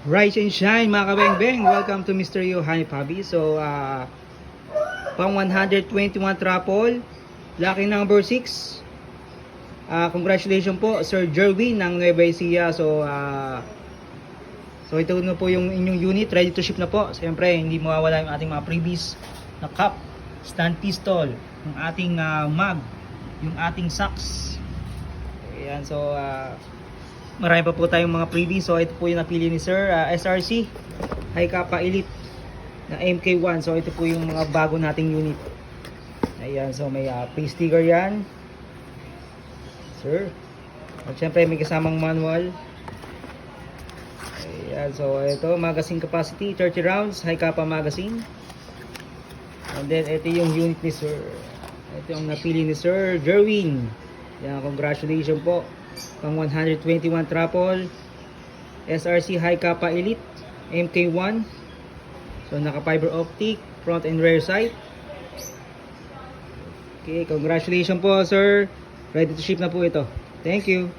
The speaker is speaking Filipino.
Rise and shine mga kabeng-beng. Welcome to Mr. Yohani Pabi. So, pang 121 travel. Lucky number 6. Congratulations po Sir Jerwin ng Nueva Ecija. So ito na po yung inyong unit. Ready to ship na po. Siyempre, hindi mawawala yung ating mga freebies na cup, stand pistol, yung ating mag, yung ating socks. Ayan, so marami pa po tayong mga freebies. So ito po yung napili ni Sir, SRC High Kappa Elite na MK1. So ito po yung mga bago nating unit. Ayan, so may free sticker yan Sir. At syempre may kasamang manual. Ayan, so ito magazine capacity 30 rounds, High Kappa magazine. And then ito yung unit ni Sir. Ito yung napili ni Sir Jerwin. Ayan, congratulations po. Pang 121 travel SRC High Kappa Elite MK1. So naka fiber optic front and rear sight. Okay, congratulations po Sir. Ready to ship na po ito. Thank you.